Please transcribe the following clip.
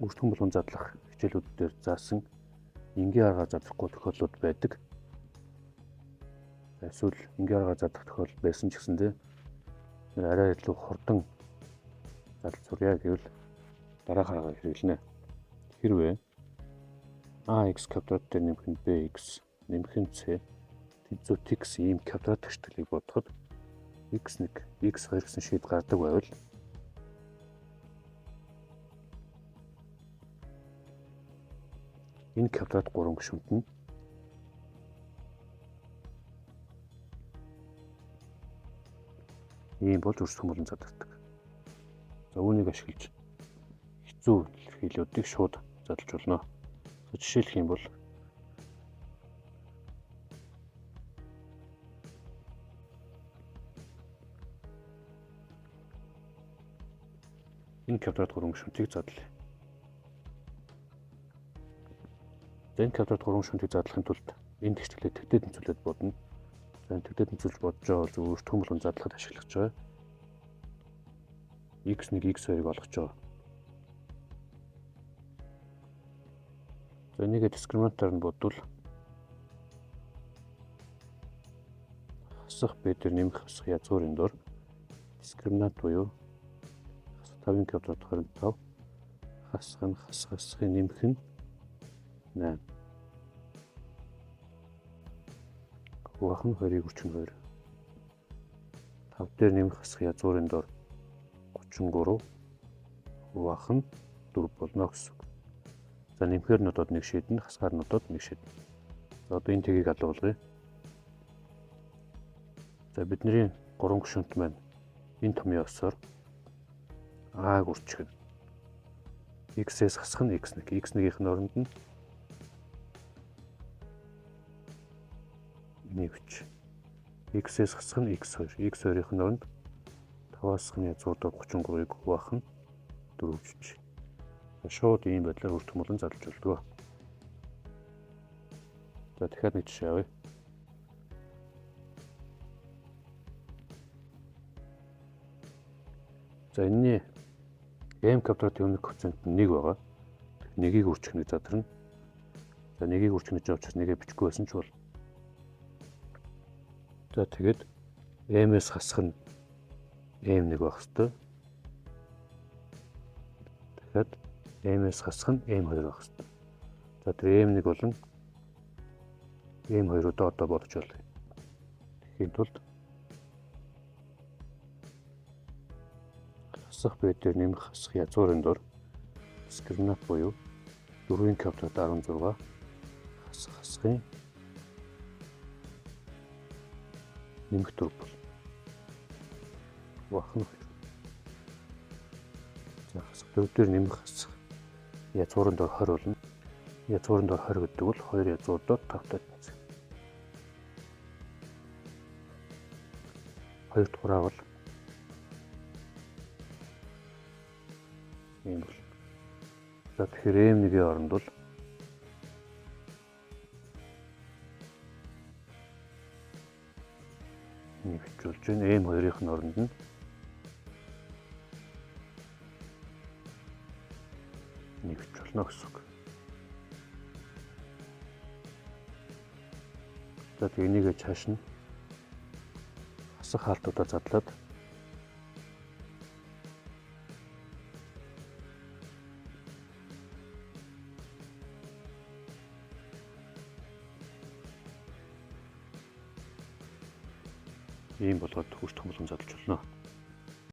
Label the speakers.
Speaker 1: Өртгөн булган задлах хичээлүүд дээр заасан энгийн аргаар задлахгүй тохиолдлууд байдаг. Эсвэл энгийн аргаар задлах тохиолдол байсан ч гэсэндээ арай илүү хурдан задлах сурья гэвэл дараах аргаар хэрэглэнэ. Хэрвээ AX квадрат дээр нэмэх нь BX нэмэх нь C тэнцвэрт X ийм квадрат тэгштгэлийг бодоход X1 X2 гэсэн шийд гардаг байвал энэ квадрат 3 гишүүнт нь ийм болж өрсөлдөх болон задардаг. За үүнийг ашиглаж хэцүү илэрхийлүүдийг шууд задлж болно. Жишээлх юм бол энэ квадрат 3 гишүүнтийг задлая. Энэ квадрат 3 гишүүнтийг задлахын тулд энэ тэгштгэлээ тэгтээ тэнцвэрлээд бодно. За энэ тэгтээ тэнцвэрлж бодож байгаа бол зөв өртгөн болгон задлахад ашиглаж байгаа. X1 X2-ыг олгож байгаа. За энийг дискриминантаар нь бодвол хасах B дээр нэмэх хасах язгуурын дор дискриминант буюу хасах 5-ын квадрат 25 хасахын нэмэх нь 8. Хуваах нь 2-42. 5 дээр нэмэх хасах язгуурын дор 33 хуваах нь 4 болно гэсэн үг. За нэмэхээр нодод нэг шийднэ, хасгаар нодод нэг шийднэ. За одоо энэ тгийг алгуулъя. За бидний 3 гишүүнт маань энэ томьёо осоор А-г үрчгэн. X-ээс хасах нь X1. X1-ийн оронд нь нэвч. X-ээс хасах нь X2. X2-ийн оронд 5-аас хасахны язгуурдаа 33-ыг хуваах нь 4 жиж. Шууд ийм байдлаар өртгөн болон задлж болдог. За дахиад нэг жишээ авъя. За энэний M квадратын өмнөх коэффициент нь 1 байгаа. Нэгийг үржихнийг задарна. За нэгийг үржих гэж байгаа учраас нэгээ бичихгүй байсан ч бол. За тэгээд M-ээс хасах нь M1 байх хэвээр. Дахиад M-ээс хасах нь M2 байх хэвээр. За тэр M1 болон M2-уудаа одоо бодож байна. Тэгэхийн тулд хасах B дээр нэмэх хасах язгуурын дор дискриминант буюу 4-ийн квадрат 16 хасахын нэмэх 4 бол хуваах нь 2. За хасах 4 дээр нэмэх хасах язгуурын дор 20 болно. Язгуурын дор 20 гэдэг бол 2 язгуурдоо 5-тай тэнцвэр. 2 дугаараа бол ийм бол. За тэгэхээр M1-ийн оронд бол нэвчүүлж байна. M2-ийн оронд нь нэвч болно гэсэн үг. За тэгээ энийг цааш нь хасах хаалтуудаа задлаад ийм болгоод хүртэх болгон задлж болно.